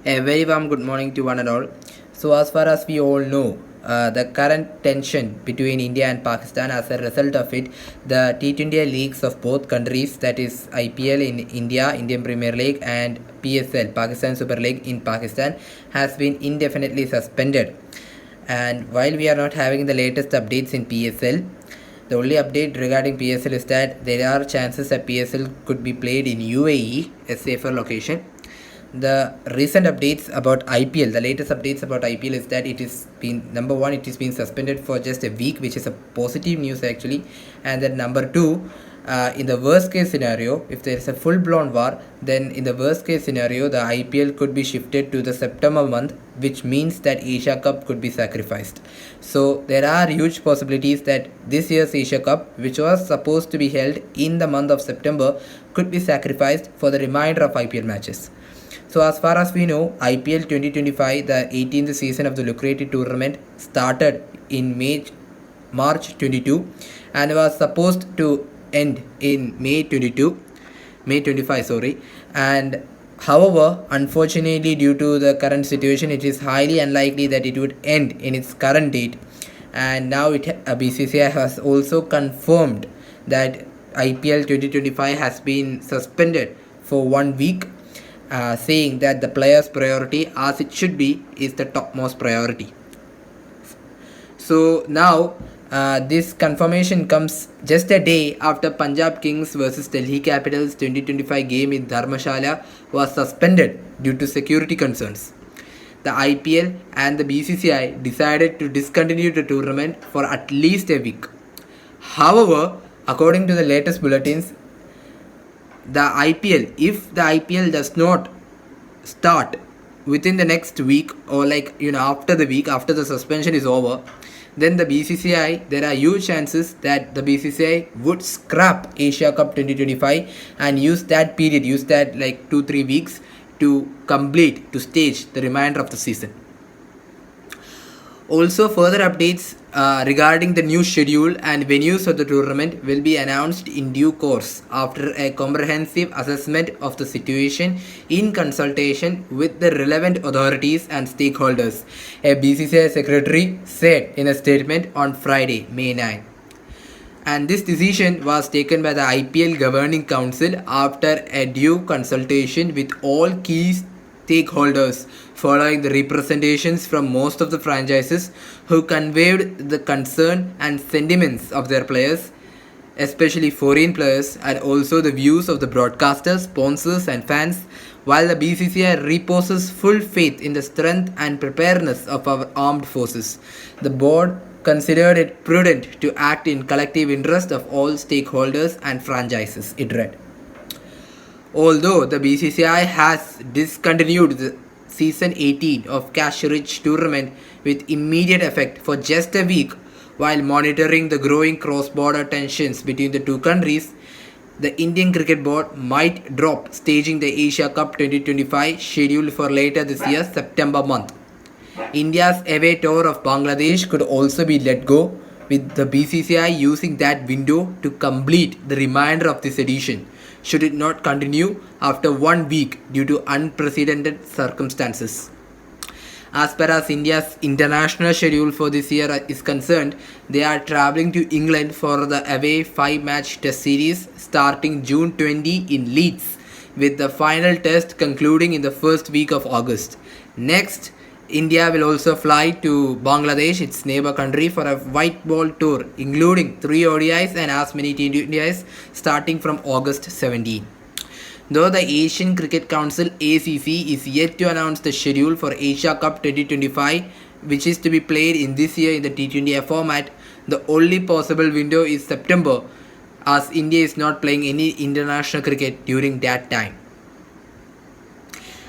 A very warm good morning to one and all. So, as far as we all know, the current tension between India and Pakistan, as a result of it, the T20 leagues of both countries, that is IPL in India, Indian Premier League, and PSL, Pakistan Super League in Pakistan, has been indefinitely suspended. And while we are not having the latest updates in PSL, the only update regarding PSL is that there are chances that PSL could be played in UAE, a safer location. The recent updates about IPL, the latest updates about IPL is that it is been, number one, it is been suspended for just a week, which is a positive news actually. And then number two, in the worst case scenario, if there is a full blown war, then in the worst case scenario, the IPL could be shifted to the September month, which means that Asia Cup could be sacrificed. So there are huge possibilities that this year's Asia Cup, which was supposed to be held in the month of September, could be sacrificed for the remainder of IPL matches. So as far as we know, IPL 2025, the 18th season of the lucrative tournament, started in March 22 and was supposed to end in May 25, sorry. And however, unfortunately, due to the current situation, it is highly unlikely that it would end in its current date. And now BCCI has also confirmed that IPL 2025 has been suspended for 1 week, saying that the player's priority, as it should be, is the topmost priority. So now this confirmation comes just a day after Punjab Kings versus Delhi Capitals 2025 game in Dharmashala was suspended due to security concerns. The IPL and the BCCI decided to discontinue the tournament for at least a week. However, according to the latest bulletins, if the IPL does not start within the next week, or after the week after the suspension is over, then there are huge chances that the BCCI would scrap Asia Cup 2025 and use that 2-3 weeks to stage the remainder of the season. Also, further updates regarding the new schedule and venues of the tournament will be announced in due course after a comprehensive assessment of the situation in consultation with the relevant authorities and stakeholders, a BCCI secretary said in a statement on Friday, May 9. And this decision was taken by the IPL Governing Council after a due consultation with all key stakeholders, following the representations from most of the franchises who conveyed the concern and sentiments of their players, especially foreign players, and also the views of the broadcasters, sponsors, and fans. While the BCCI reposes full faith in the strength and preparedness of our armed forces, the board considered it prudent to act in collective interest of all stakeholders and franchises, it read. Although the BCCI has discontinued the Season 18 of Cash-Rich tournament with immediate effect for just a week while monitoring the growing cross-border tensions between the two countries, the Indian Cricket Board might drop staging the Asia Cup 2025 scheduled for later this year, September month. India's away tour of Bangladesh could also be let go, with the BCCI using that window to complete the remainder of this edition, should it not continue after 1 week due to unprecedented circumstances. As per as India's international schedule for this year is concerned, they are travelling to England for the away 5-match test series starting June 20 in Leeds, with the final test concluding in the first week of August. Next, India will also fly to Bangladesh, its neighbor country, for a white ball tour, including 3 ODIs and as many T20Is starting from August 17. Though the Asian Cricket Council (ACC) is yet to announce the schedule for Asia Cup 2025, which is to be played in this year in the T20I format, the only possible window is September, as India is not playing any international cricket during that time.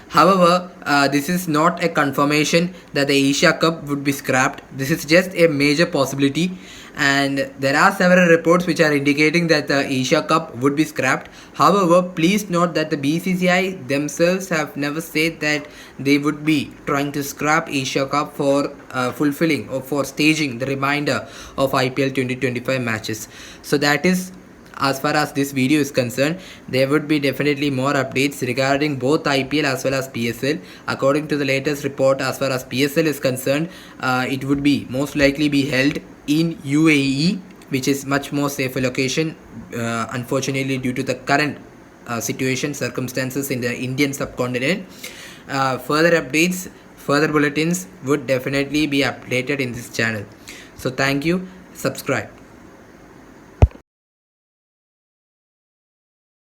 However, this is not a confirmation that the Asia Cup would be scrapped. This is just a major possibility, and there are several reports which are indicating that the Asia Cup would be scrapped. However, please note that the BCCI themselves have never said that they would be trying to scrap Asia Cup for fulfilling or for staging the remainder of IPL 2025 matches. So that is as far as this video is concerned, there would be definitely more updates regarding both IPL as well as PSL. According to the latest report, as far as PSL is concerned, it would be most likely be held in UAE, which is much more safer location, unfortunately due to the current circumstances in the Indian subcontinent. Further updates, further bulletins would definitely be updated in this channel. So thank you. Subscribe.